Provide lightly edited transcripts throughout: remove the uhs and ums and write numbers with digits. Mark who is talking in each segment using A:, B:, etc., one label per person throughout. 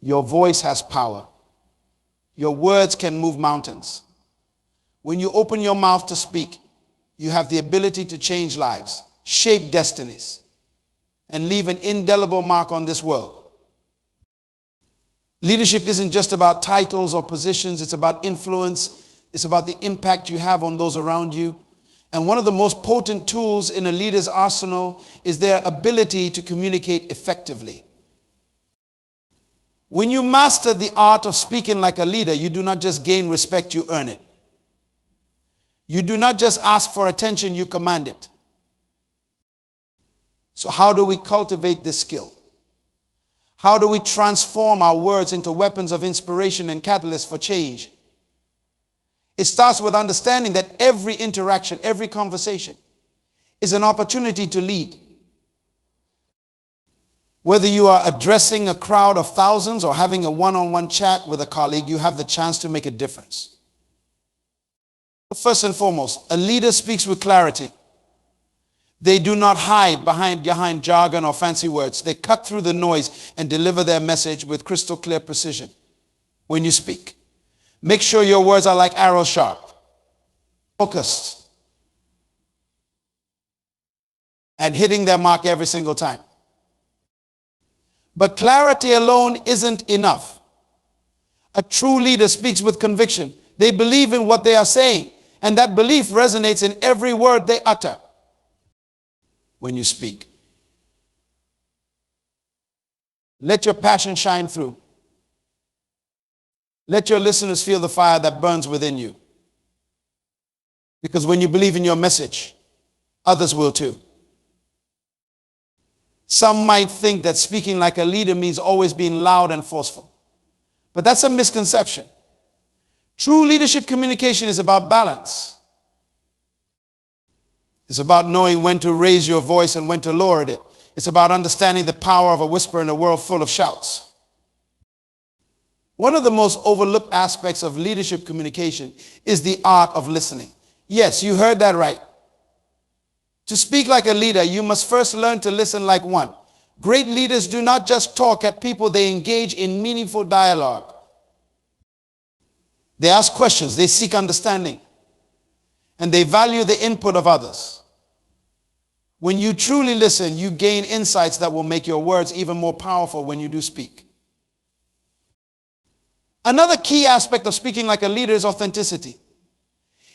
A: Your voice has power. Your words can move mountains. When you open your mouth to speak, you have the ability to change lives, shape destinies, and leave an indelible mark on this world. Leadership isn't just about titles or positions. It's about influence. It's about the impact you have on those around you. And one of the most potent tools in a leader's arsenal is their ability to communicate effectively. When you master the art of speaking like a leader, you do not just gain respect, you earn it. You do not just ask for attention, you command it. So how do we cultivate this skill? How do we transform our words into weapons of inspiration and catalysts for change? It starts with understanding that every interaction, every conversation is an opportunity to lead. Whether you are addressing a crowd of thousands or having a one-on-one chat with a colleague, you have the chance to make a difference. First and foremost, a leader speaks with clarity. They do not hide behind jargon or fancy words. They cut through the noise and deliver their message with crystal clear precision. When you speak, make sure your words are like arrows sharp, focused, and hitting their mark every single time. But clarity alone isn't enough. A true leader speaks with conviction. They believe in what they are saying, and that belief resonates in every word they utter. When you speak, let your passion shine through. Let your listeners feel the fire that burns within you. Because when you believe in your message, others will too. Some might think that speaking like a leader means always being loud and forceful. But that's a misconception. True leadership communication is about balance. It's about knowing when to raise your voice and when to lower it. It's about understanding the power of a whisper in a world full of shouts. One of the most overlooked aspects of leadership communication is the art of listening. Yes, you heard that right. To speak like a leader, you must first learn to listen like one. Great leaders do not just talk at people, they engage in meaningful dialogue. They ask questions, they seek understanding, and they value the input of others. When you truly listen, you gain insights that will make your words even more powerful when you do speak. Another key aspect of speaking like a leader is authenticity.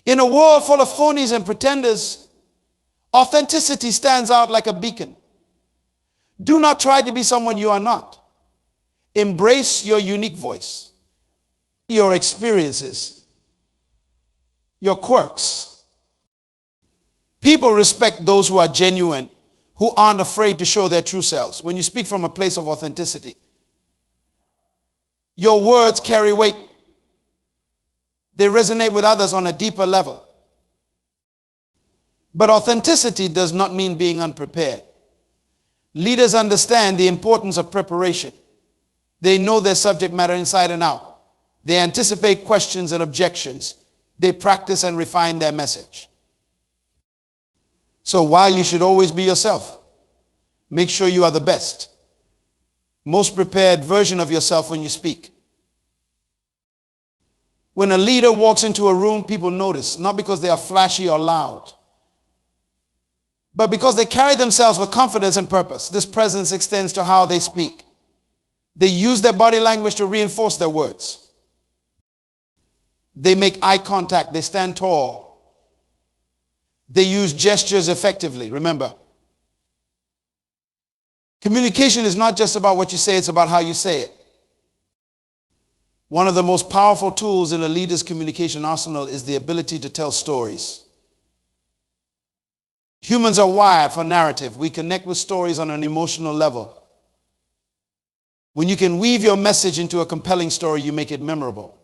A: In a world full of phonies and pretenders, authenticity stands out like a beacon. Do not try to be someone you are not. Embrace your unique voice, your experiences, your quirks. People respect those who are genuine, who aren't afraid to show their true selves. When you speak from a place of authenticity, your words carry weight. They resonate with others on a deeper level. But authenticity does not mean being unprepared. Leaders understand the importance of preparation. They know their subject matter inside and out. They anticipate questions and objections. They practice and refine their message. So while you should always be yourself, make sure you are the best, most prepared version of yourself when you speak. When a leader walks into a room, people notice, not because they are flashy or loud, but because they carry themselves with confidence and purpose. This presence extends to how they speak. They use their body language to reinforce their words. They make eye contact. They stand tall. They use gestures effectively. Remember, communication is not just about what you say, it's about how you say it. One of the most powerful tools in a leader's communication arsenal is the ability to tell stories. Humans are wired for narrative. We connect with stories on an emotional level. When you can weave your message into a compelling story, you make it memorable.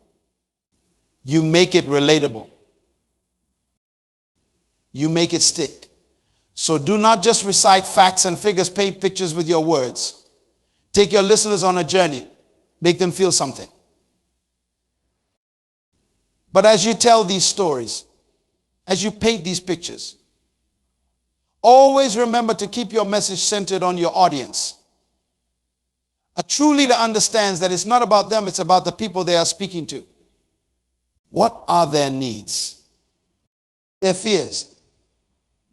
A: You make it relatable. You make it stick. So do not just recite facts and figures, paint pictures with your words. Take your listeners on a journey. Make them feel something. But as you tell these stories, as you paint these pictures, always remember to keep your message centered on your audience. A true leader understands that it's not about them, it's about the people they are speaking to. What are their needs? Their fears,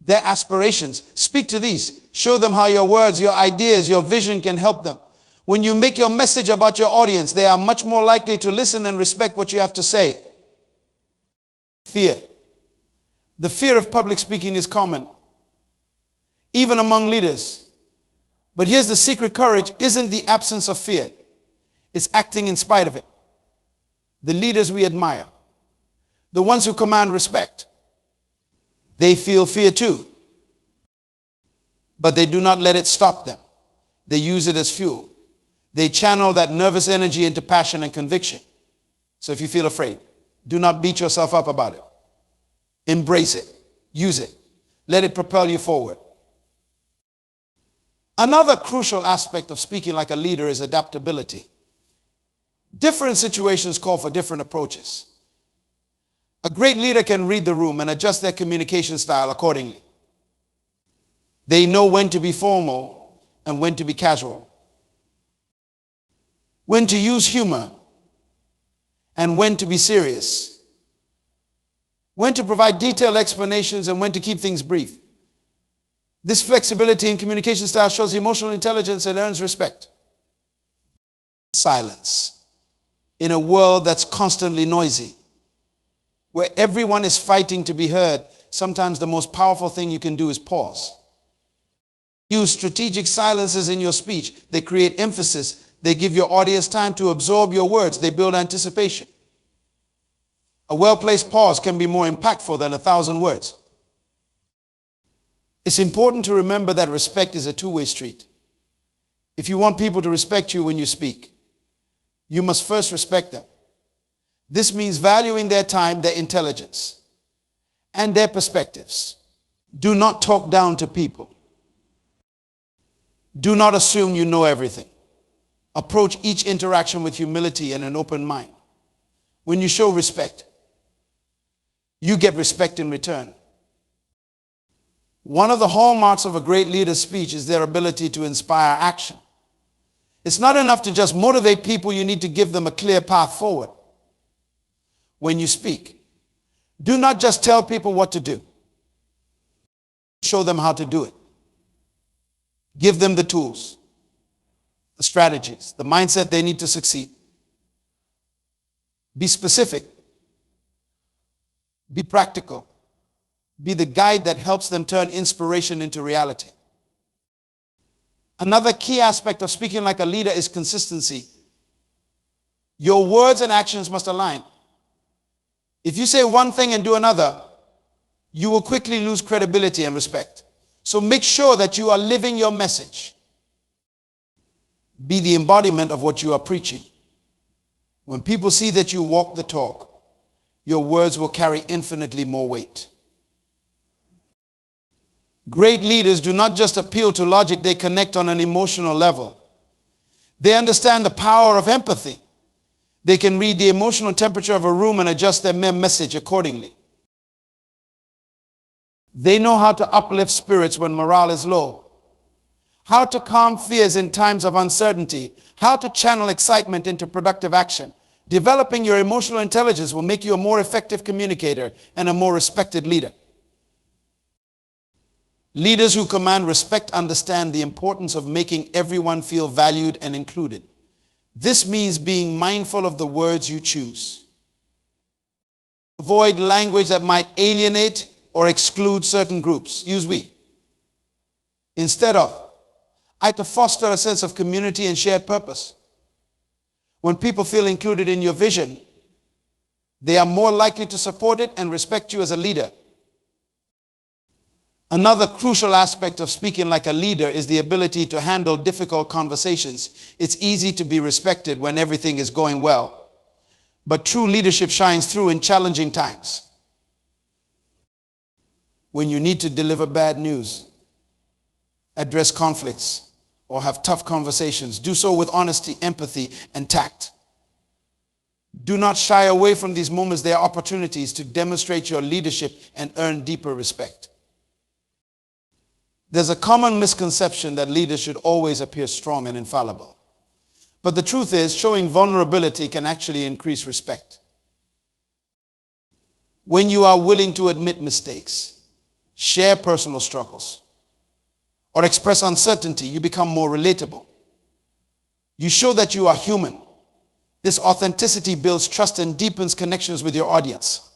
A: their aspirations. Speak to these. Show them how your words, your ideas, your vision can help them. When you make your message about your audience, they are much more likely to listen and respect what you have to say. Fear. The fear of public speaking is common, even among leaders. But here's the secret: courage isn't the absence of fear. It's acting in spite of it. The leaders we admire, the ones who command respect, they feel fear too. But they do not let it stop them. They use it as fuel. They channel that nervous energy into passion and conviction. So if you feel afraid, do not beat yourself up about it. Embrace it. Use it. Let it propel you forward. Another crucial aspect of speaking like a leader is adaptability. Different situations call for different approaches. A great leader can read the room and adjust their communication style accordingly. They know when to be formal and when to be casual, when to use humor and when to be serious, when to provide detailed explanations and when to keep things brief. This flexibility in communication style shows emotional intelligence and earns respect. Silence. In a world that's constantly noisy, where everyone is fighting to be heard, sometimes the most powerful thing you can do is pause. Use strategic silences in your speech. They create emphasis. They give your audience time to absorb your words. They build anticipation. A well-placed pause can be more impactful than 1,000 words. It's important to remember that respect is a two-way street. If you want people to respect you when you speak, you must first respect them. This means valuing their time, their intelligence, and their perspectives. Do not talk down to people. Do not assume you know everything. Approach each interaction with humility and an open mind. When you show respect, you get respect in return. One of the hallmarks of a great leader's speech is their ability to inspire action. It's not enough to just motivate people. You need to give them a clear path forward. When you speak, do not just tell people what to do. Show them how to do it. Give them the tools, the strategies, the mindset they need to succeed. Be specific. Be practical. Be the guide that helps them turn inspiration into reality. Another key aspect of speaking like a leader is consistency. Your words and actions must align. If you say one thing and do another, you will quickly lose credibility and respect. So make sure that you are living your message. Be the embodiment of what you are preaching. When people see that you walk the talk, your words will carry infinitely more weight. Great leaders do not just appeal to logic, they connect on an emotional level. They understand the power of empathy. They can read the emotional temperature of a room and adjust their message accordingly. They know how to uplift spirits when morale is low, how to calm fears in times of uncertainty, how to channel excitement into productive action. Developing your emotional intelligence will make you a more effective communicator and a more respected leader. Leaders who command respect understand the importance of making everyone feel valued and included. This means being mindful of the words you choose. Avoid language that might alienate or exclude certain groups. Use we. Instead of, I to foster a sense of community and shared purpose. When people feel included in your vision, they are more likely to support it and respect you as a leader. Another crucial aspect of speaking like a leader is the ability to handle difficult conversations. It's easy to be respected when everything is going well, but true leadership shines through in challenging times. When you need to deliver bad news, address conflicts, or have tough conversations, do so with honesty, empathy, and tact. Do not shy away from these moments. They are opportunities to demonstrate your leadership and earn deeper respect. There's a common misconception that leaders should always appear strong and infallible. But the truth is, showing vulnerability can actually increase respect. When you are willing to admit mistakes, share personal struggles, or express uncertainty, you become more relatable. You show that you are human. This authenticity builds trust and deepens connections with your audience.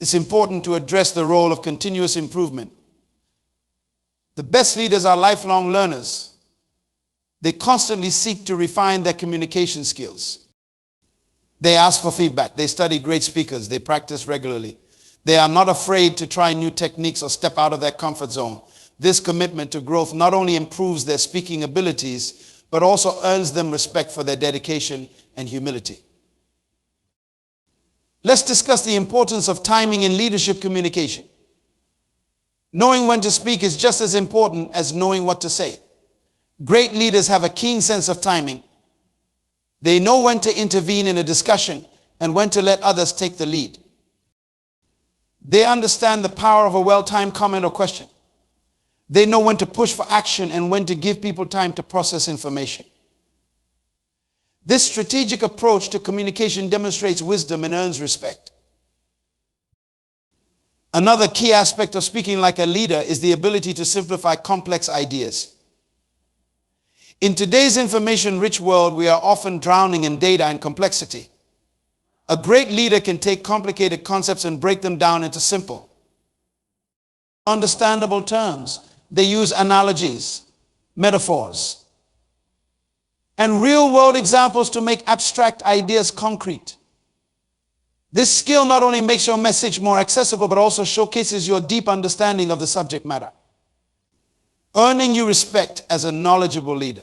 A: It's important to address the role of continuous improvement. The best leaders are lifelong learners. They constantly seek to refine their communication skills. They ask for feedback. They study great speakers. They practice regularly. They are not afraid to try new techniques or step out of their comfort zone. This commitment to growth not only improves their speaking abilities, but also earns them respect for their dedication and humility. Let's discuss the importance of timing in leadership communication. Knowing when to speak is just as important as knowing what to say. Great leaders have a keen sense of timing. They know when to intervene in a discussion and when to let others take the lead. They understand the power of a well-timed comment or question. They know when to push for action and when to give people time to process information. This strategic approach to communication demonstrates wisdom and earns respect. Another key aspect of speaking like a leader is the ability to simplify complex ideas. In today's information-rich world, we are often drowning in data and complexity. A great leader can take complicated concepts and break them down into simple, understandable terms. They use analogies, metaphors, and real-world examples to make abstract ideas concrete. This skill not only makes your message more accessible, but also showcases your deep understanding of the subject matter, earning you respect as a knowledgeable leader.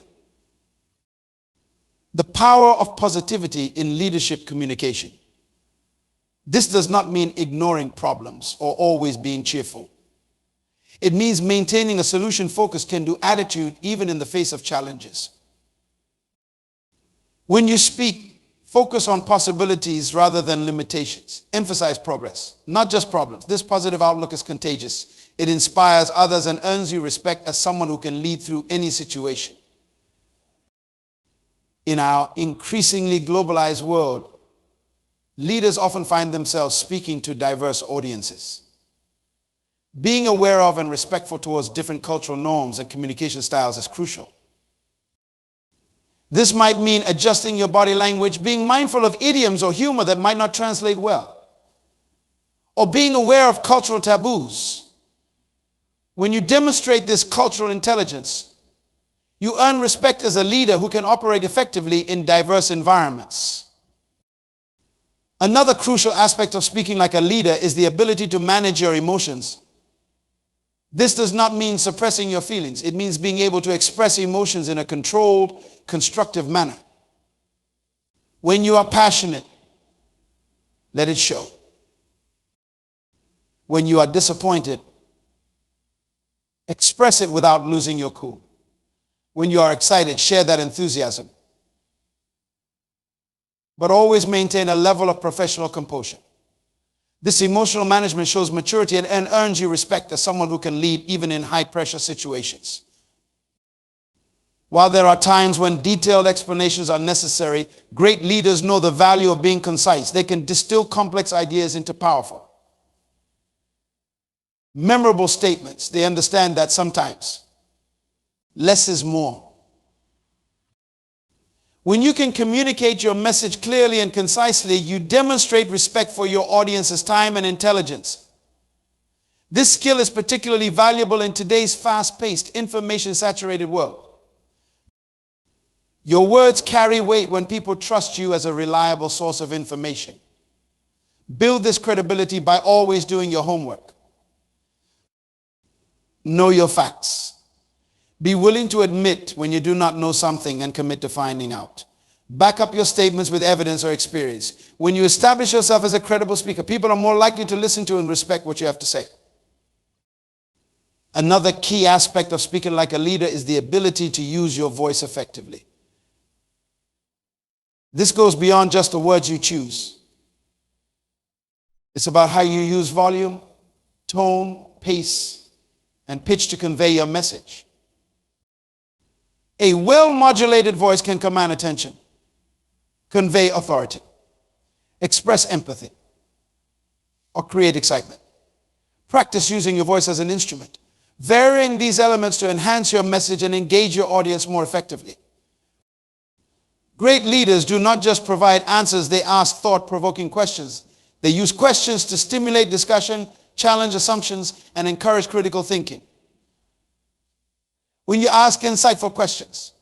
A: The power of positivity in leadership communication. This does not mean ignoring problems or always being cheerful. It means maintaining a solution-focused can-do attitude even in the face of challenges. When you speak, focus on possibilities rather than limitations. Emphasize progress, not just problems. This positive outlook is contagious. It inspires others and earns you respect as someone who can lead through any situation. In our increasingly globalized world, leaders often find themselves speaking to diverse audiences. Being aware of and respectful towards different cultural norms and communication styles is crucial. This might mean adjusting your body language, being mindful of idioms or humor that might not translate well, or being aware of cultural taboos. When you demonstrate this cultural intelligence, you earn respect as a leader who can operate effectively in diverse environments. Another crucial aspect of speaking like a leader is the ability to manage your emotions. This does not mean suppressing your feelings. It means being able to express emotions in a controlled, constructive manner. When you are passionate, let it show. When you are disappointed, express it without losing your cool. When you are excited, share that enthusiasm. But always maintain a level of professional composure. This emotional management shows maturity and earns you respect as someone who can lead even in high-pressure situations. While there are times when detailed explanations are necessary, great leaders know the value of being concise. They can distill complex ideas into powerful, memorable statements. They understand that sometimes less is more. When you can communicate your message clearly and concisely, you demonstrate respect for your audience's time and intelligence. This skill is particularly valuable in today's fast-paced, information-saturated world. Your words carry weight when people trust you as a reliable source of information. Build this credibility by always doing your homework. Know your facts. Be willing to admit when you do not know something and commit to finding out. Back up your statements with evidence or experience. When you establish yourself as a credible speaker, people are more likely to listen to and respect what you have to say. Another key aspect of speaking like a leader is the ability to use your voice effectively. This goes beyond just the words you choose. It's about how you use volume, tone, pace, and pitch to convey your message. A well-modulated voice can command attention, convey authority, express empathy, or create excitement. Practice using your voice as an instrument, varying these elements to enhance your message and engage your audience more effectively. Great leaders do not just provide answers, they ask thought-provoking questions. They use questions to stimulate discussion, challenge assumptions, and encourage critical thinking. When you ask insightful questions,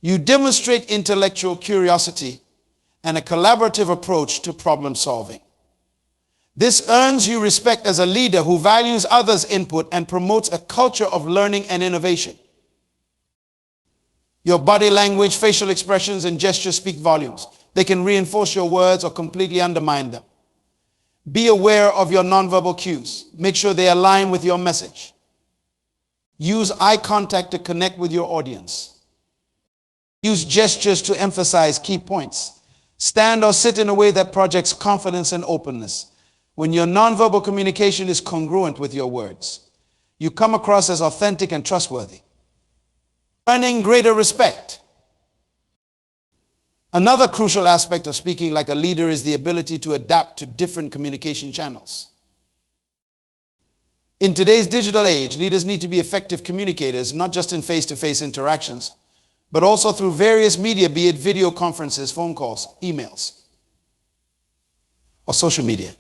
A: you demonstrate intellectual curiosity and a collaborative approach to problem solving. This earns you respect as a leader who values others' input and promotes a culture of learning and innovation. Your body language, facial expressions, and gestures speak volumes. They can reinforce your words or completely undermine them. Be aware of your nonverbal cues. Make sure they align with your message. Use eye contact to connect with your audience. Use gestures to emphasize key points. Stand or sit in a way that projects confidence and openness. When your nonverbal communication is congruent with your words, you come across as authentic and trustworthy. Earning greater respect. Another crucial aspect of speaking like a leader is the ability to adapt to different communication channels. In today's digital age, leaders need to be effective communicators, not just in face-to-face interactions, but also through various media, be it video conferences, phone calls, emails, or social media.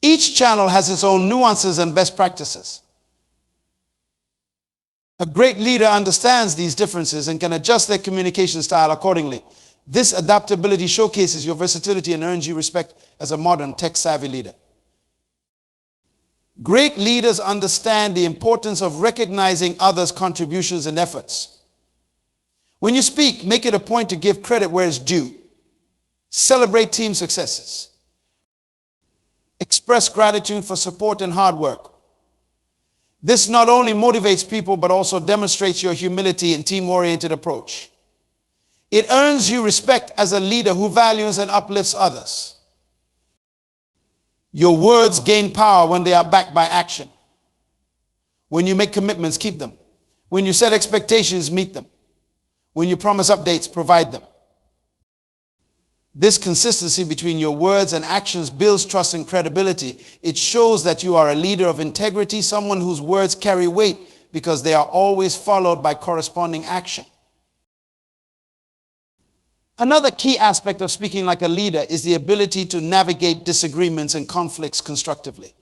A: Each channel has its own nuances and best practices. A great leader understands these differences and can adjust their communication style accordingly. This adaptability showcases your versatility and earns you respect as a modern, tech-savvy leader. Great leaders understand the importance of recognizing others' contributions and efforts. When you speak, make it a point to give credit where it's due. Celebrate team successes. Express gratitude for support and hard work. This not only motivates people, but also demonstrates your humility and team-oriented approach. It earns you respect as a leader who values and uplifts others. Your words gain power when they are backed by action. When you make commitments, keep them. When you set expectations, meet them. When you promise updates, provide them. This consistency between your words and actions builds trust and credibility. It shows that you are a leader of integrity, someone whose words carry weight because they are always followed by corresponding action. Another key aspect of speaking like a leader is the ability to navigate disagreements and conflicts constructively.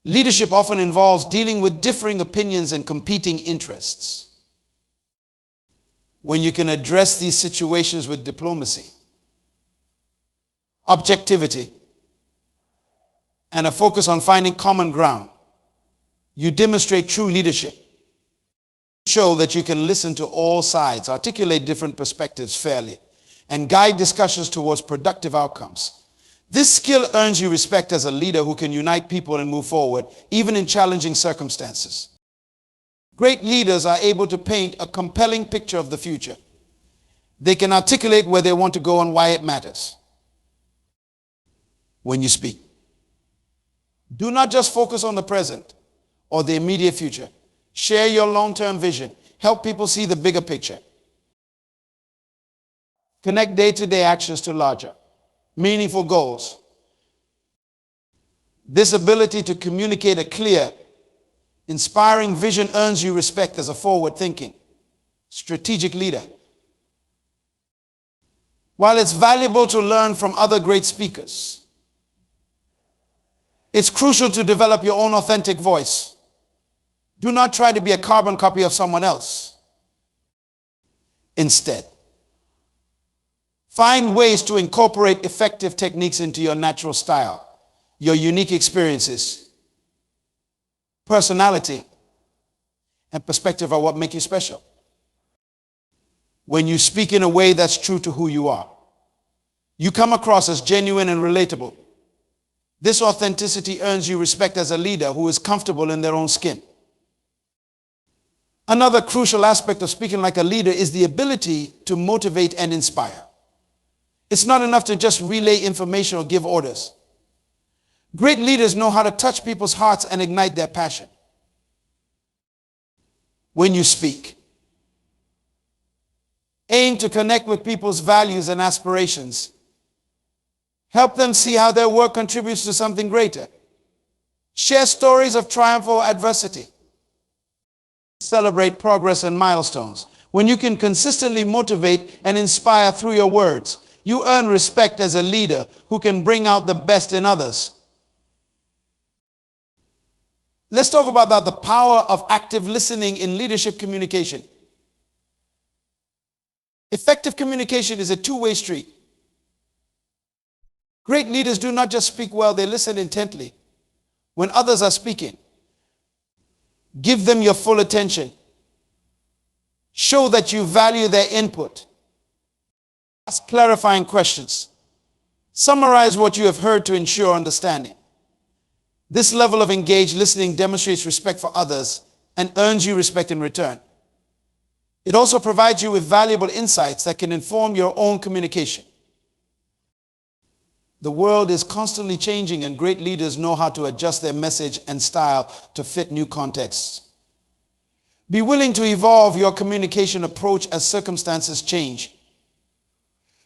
A: Leadership often involves dealing with differing opinions and competing interests. When you can address these situations with diplomacy, objectivity, and a focus on finding common ground, you demonstrate true leadership. Show that you can listen to all sides, articulate different perspectives fairly, and guide discussions towards productive outcomes. This skill earns you respect as a leader who can unite people and move forward, even in challenging circumstances. Great leaders are able to paint a compelling picture of the future. They can articulate where they want to go and why it matters. When you speak, do not just focus on the present or the immediate future. Share your long-term vision. Help people see the bigger picture. Connect day-to-day actions to larger, meaningful goals. This ability to communicate a clear, inspiring vision earns you respect as a forward-thinking, strategic leader. While it's valuable to learn from other great speakers, it's crucial to develop your own authentic voice. Do not try to be a carbon copy of someone else. Instead, find ways to incorporate effective techniques into your natural style, your unique experiences, personality, and perspective are what make you special. When you speak in a way that's true to who you are, you come across as genuine and relatable. This authenticity earns you respect as a leader who is comfortable in their own skin. Another crucial aspect of speaking like a leader is the ability to motivate and inspire. It's not enough to just relay information or give orders. Great leaders know how to touch people's hearts and ignite their passion. when you speak. Aim to connect with people's values and aspirations. Help them see how their work contributes to something greater. Share stories of triumph or adversity. Celebrate progress and milestones. When you can consistently motivate and inspire through your words, you earn respect as a leader who can bring out the best in others. Let's talk about the power of active listening in leadership communication. Effective communication is a two-way street. Great leaders do not just speak well, they listen intently. When others are speaking, give them your full attention. Show that you value their input. Ask clarifying questions. Summarize what you have heard to ensure understanding. This level of engaged listening demonstrates respect for others and earns you respect in return. It also provides you with valuable insights that can inform your own communication. The world is constantly changing, and great leaders know how to adjust their message and style to fit new contexts. Be willing to evolve your communication approach as circumstances change.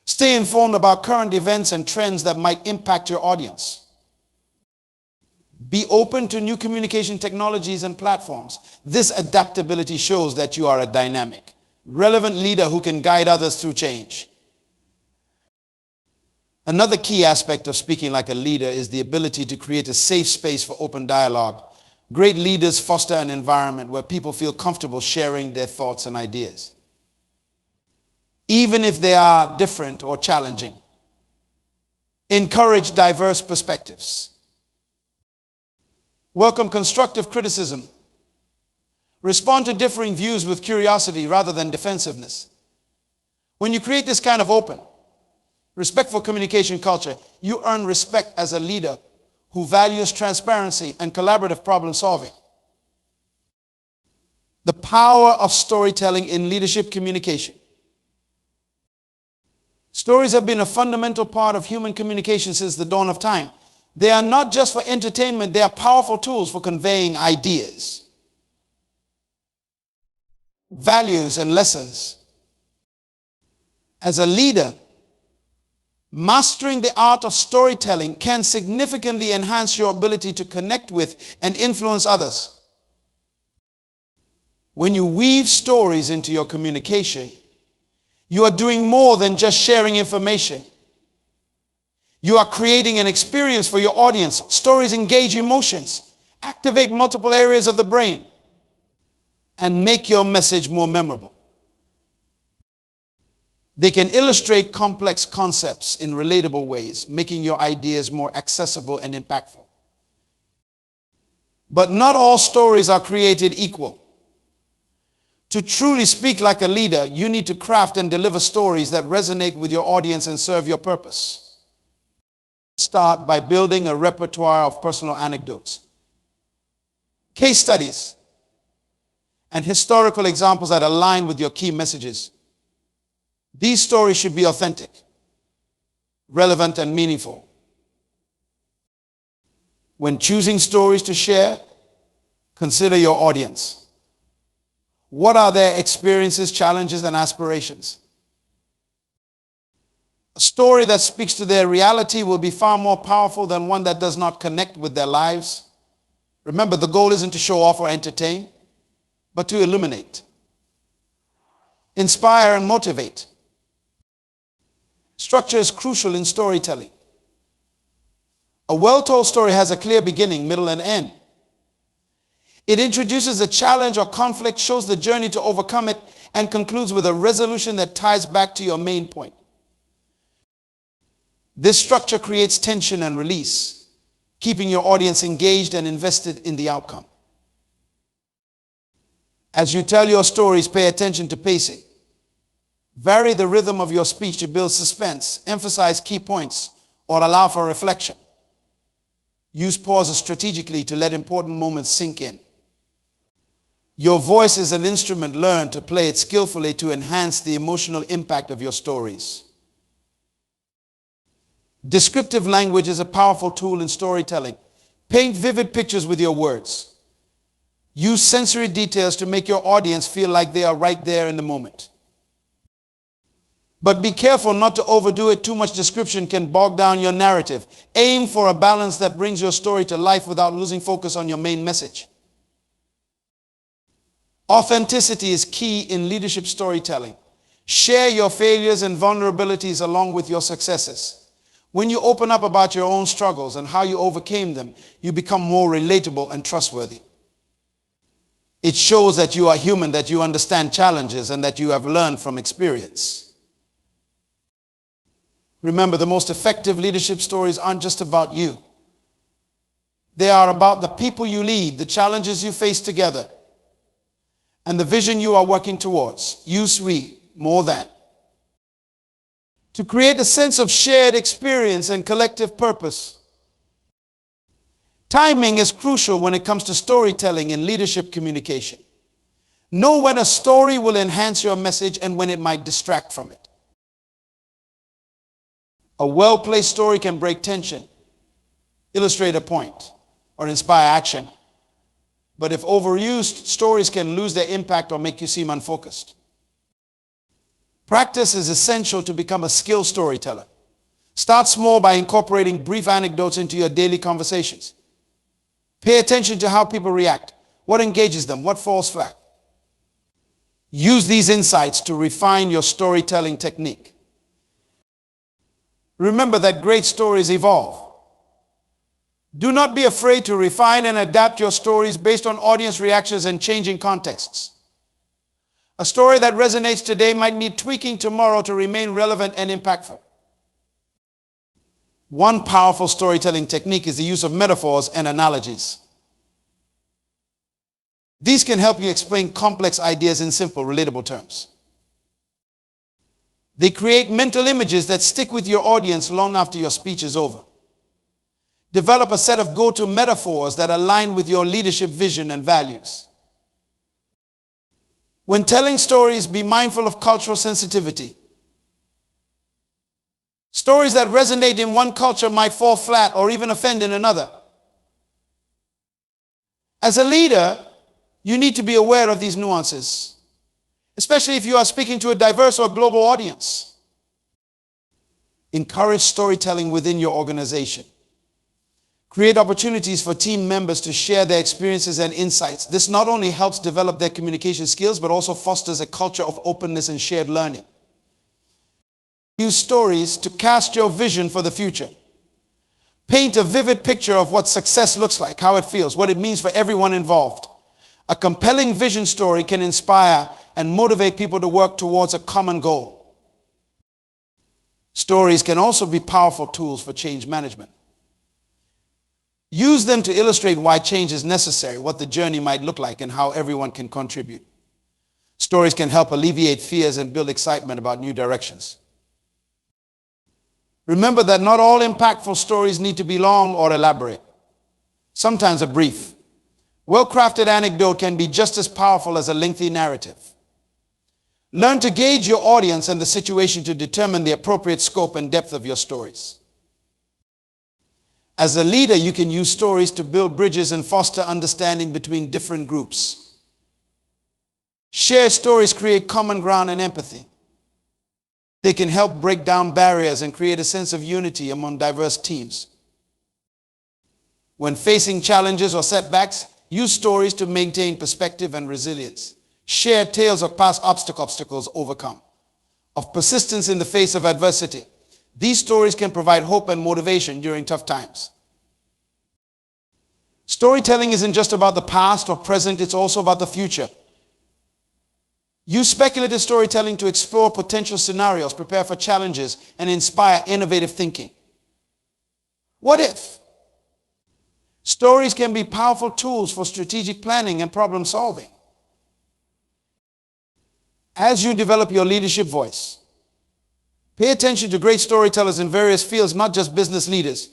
A: Stay informed about current events and trends that might impact your audience. Be open to new communication technologies and platforms. This adaptability shows that you are a dynamic, relevant leader who can guide others through change. Another key aspect of speaking like a leader is the ability to create a safe space for open dialogue. Great leaders foster an environment where people feel comfortable sharing their thoughts and ideas, even if they are different or challenging. Encourage diverse perspectives. Welcome constructive criticism. Respond to differing views with curiosity rather than defensiveness. When you create this kind of open, respectful communication culture, you earn respect as a leader who values transparency and collaborative problem solving. The power of storytelling in leadership communication. Stories have been a fundamental part of human communication since the dawn of time. They are not just for entertainment, they are powerful tools for conveying ideas, values, and lessons. As a leader, mastering the art of storytelling can significantly enhance your ability to connect with and influence others. When you weave stories into your communication, you are doing more than just sharing information. You are creating an experience for your audience. Stories engage emotions, activate multiple areas of the brain, and make your message more memorable. They can illustrate complex concepts in relatable ways, making your ideas more accessible and impactful. But not all stories are created equal. To truly speak like a leader, you need to craft and deliver stories that resonate with your audience and serve your purpose. Start by building a repertoire of personal anecdotes, case studies, and historical examples that align with your key messages. These stories should be authentic, relevant, and meaningful. When choosing stories to share, consider your audience. What are their experiences, challenges, and aspirations? A story that speaks to their reality will be far more powerful than one that does not connect with their lives. Remember, the goal isn't to show off or entertain, but to illuminate, inspire, and motivate. Structure is crucial in storytelling. A well-told story has a clear beginning, middle, and end. It introduces a challenge or conflict, shows the journey to overcome it, and concludes with a resolution that ties back to your main point. This structure creates tension and release, keeping your audience engaged and invested in the outcome. As you tell your stories, pay attention to pacing. Vary the rhythm of your speech to build suspense, emphasize key points, or allow for reflection. Use pauses strategically to let important moments sink in. Your voice is an instrument. Learn to play it skillfully to enhance the emotional impact of your stories. Descriptive language is a powerful tool in storytelling. Paint vivid pictures with your words. Use sensory details to make your audience feel like they are right there in the moment. But be careful not to overdo it. Too much description can bog down your narrative. Aim for a balance that brings your story to life without losing focus on your main message. Authenticity is key in leadership storytelling. Share your failures and vulnerabilities along with your successes. When you open up about your own struggles and how you overcame them, you become more relatable and trustworthy. It shows that you are human, that you understand challenges, and that you have learned from experience. Remember, the most effective leadership stories aren't just about you. They are about the people you lead, the challenges you face together, and the vision you are working towards. Use we, more than. To create a sense of shared experience and collective purpose. Timing is crucial when it comes to storytelling and leadership communication. Know when a story will enhance your message and when it might distract from it. A well-placed story can break tension, illustrate a point, or inspire action. But if overused, stories can lose their impact or make you seem unfocused. Practice is essential to become a skilled storyteller. Start small by incorporating brief anecdotes into your daily conversations. Pay attention to how people react, what engages them, what falls flat. Use these insights to refine your storytelling technique. Remember that great stories evolve. Do not be afraid to refine and adapt your stories based on audience reactions and changing contexts. A story that resonates today might need tweaking tomorrow to remain relevant and impactful. One powerful storytelling technique is the use of metaphors and analogies. These can help you explain complex ideas in simple, relatable terms. They create mental images that stick with your audience long after your speech is over. Develop a set of go-to metaphors that align with your leadership vision and values. When telling stories, be mindful of cultural sensitivity. Stories that resonate in one culture might fall flat or even offend in another. As a leader, you need to be aware of these nuances, especially if you are speaking to a diverse or global audience. Encourage storytelling within your organization. Create opportunities for team members to share their experiences and insights. This not only helps develop their communication skills, but also fosters a culture of openness and shared learning. Use stories to cast your vision for the future. Paint a vivid picture of what success looks like, how it feels, what it means for everyone involved. A compelling vision story can inspire and motivate people to work towards a common goal. Stories can also be powerful tools for change management. Use them to illustrate why change is necessary, what the journey might look like, and how everyone can contribute. Stories can help alleviate fears and build excitement about new directions. Remember that not all impactful stories need to be long or elaborate. Sometimes a brief, well-crafted anecdote can be just as powerful as a lengthy narrative. Learn to gauge your audience and the situation to determine the appropriate scope and depth of your stories. As a leader, you can use stories to build bridges and foster understanding between different groups. Shared stories create common ground and empathy. They can help break down barriers and create a sense of unity among diverse teams. When facing challenges or setbacks, use stories to maintain perspective and resilience. Share tales of past obstacles overcome, of persistence in the face of adversity. These stories can provide hope and motivation during tough times. Storytelling isn't just about the past or present, it's also about the future. Use speculative storytelling to explore potential scenarios, prepare for challenges, and inspire innovative thinking. What if? Stories can be powerful tools for strategic planning and problem solving. As you develop your leadership voice, pay attention to great storytellers in various fields, not just business leaders,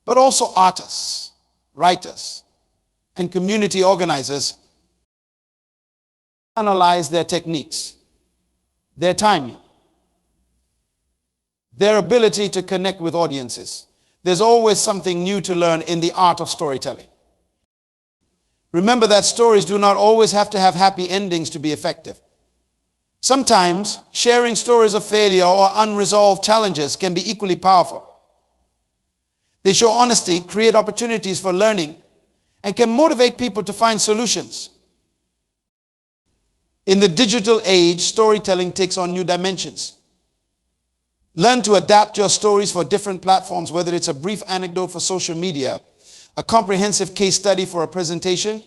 A: but also artists, writers, and community organizers. Analyze their techniques, their timing, their ability to connect with audiences. There's always something new to learn in the art of storytelling. Remember that stories do not always have to have happy endings to be effective. Sometimes sharing stories of failure or unresolved challenges can be equally powerful. They show honesty, create opportunities for learning, and can motivate people to find solutions. In the digital age, storytelling takes on new dimensions. Learn to adapt your stories for different platforms, whether it's a brief anecdote for social media, a comprehensive case study for a presentation,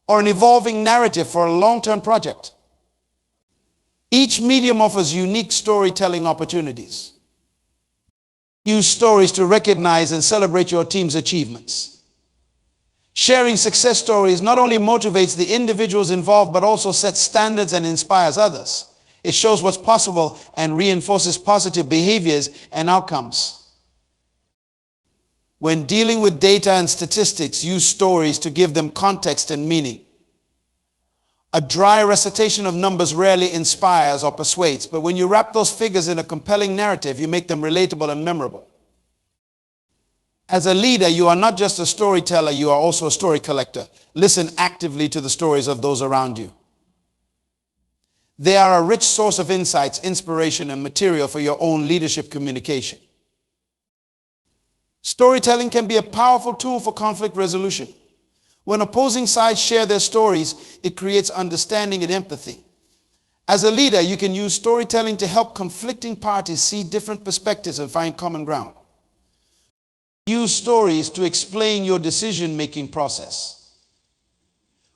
A: or an evolving narrative for a long-term project. Each medium offers unique storytelling opportunities. Use stories to recognize and celebrate your team's achievements. Sharing success stories not only motivates the individuals involved, but also sets standards and inspires others. It shows what's possible and reinforces positive behaviors and outcomes. When dealing with data and statistics, use stories to give them context and meaning. A dry recitation of numbers rarely inspires or persuades, but when you wrap those figures in a compelling narrative, you make them relatable and memorable. As a leader, you are not just a storyteller, you are also a story collector. Listen actively to the stories of those around you. They are a rich source of insights, inspiration, and material for your own leadership communication. Storytelling can be a powerful tool for conflict resolution. When opposing sides share their stories, it creates understanding and empathy. As a leader, you can use storytelling to help conflicting parties see different perspectives and find common ground. Use stories to explain your decision-making process.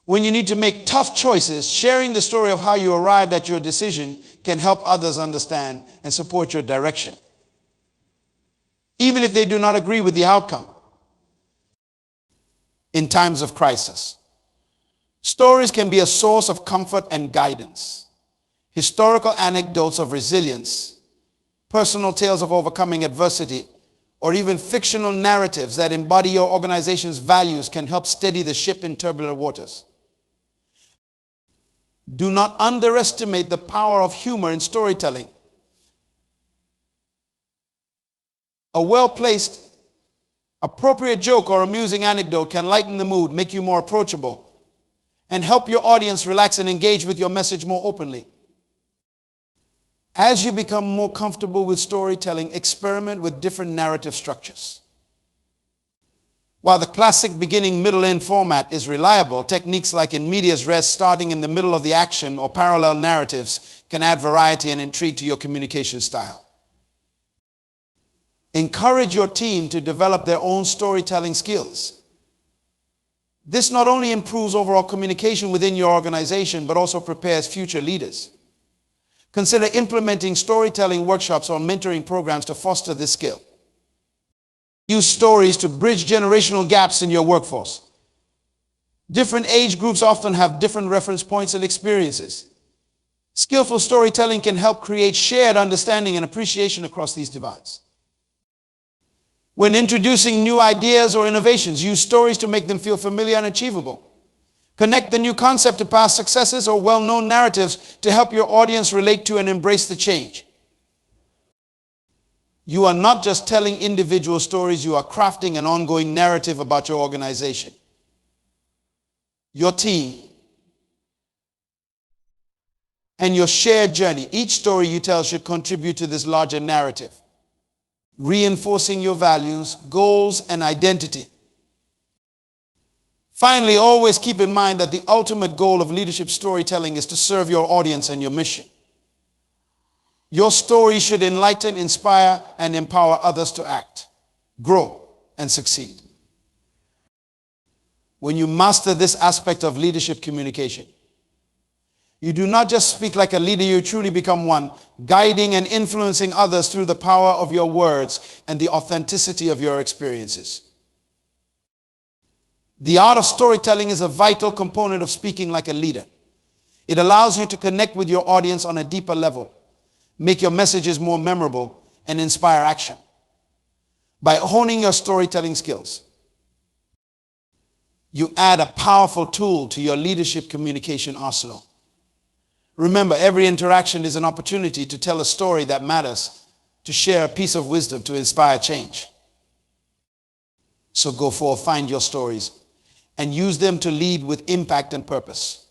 A: When you need to make tough choices, sharing the story of how you arrived at your decision can help others understand and support your direction, even if they do not agree with the outcome. In times of crisis, stories can be a source of comfort and guidance. Historical anecdotes of resilience, personal tales of overcoming adversity, or even fictional narratives that embody your organization's values can help steady the ship in turbulent waters. Do not underestimate the power of humor in storytelling. A well-placed, appropriate joke or amusing anecdote can lighten the mood, make you more approachable, and help your audience relax and engage with your message more openly. As you become more comfortable with storytelling, experiment with different narrative structures. While the classic beginning, middle, end format is reliable, techniques like in medias res, starting in the middle of the action, or parallel narratives can add variety and intrigue to your communication style. Encourage your team to develop their own storytelling skills. This not only improves overall communication within your organization, but also prepares future leaders. Consider implementing storytelling workshops or mentoring programs to foster this skill. Use stories to bridge generational gaps in your workforce. Different age groups often have different reference points and experiences. Skillful storytelling can help create shared understanding and appreciation across these divides. When introducing new ideas or innovations, use stories to make them feel familiar and achievable. Connect the new concept to past successes or well-known narratives to help your audience relate to and embrace the change. You are not just telling individual stories, you are crafting an ongoing narrative about your organization, your team, and your shared journey. Each story you tell should contribute to this larger narrative, reinforcing your values, goals, and identity. Finally, always keep in mind that the ultimate goal of leadership storytelling is to serve your audience and your mission. Your story should enlighten, inspire, and empower others to act, grow, and succeed. When you master this aspect of leadership communication, you do not just speak like a leader, you truly become one, guiding and influencing others through the power of your words and the authenticity of your experiences. The art of storytelling is a vital component of speaking like a leader. It allows you to connect with your audience on a deeper level, make your messages more memorable, and inspire action. By honing your storytelling skills, you add a powerful tool to your leadership communication arsenal. Remember, every interaction is an opportunity to tell a story that matters, to share a piece of wisdom, to inspire change. So go forth, find your stories, and use them to lead with impact and purpose.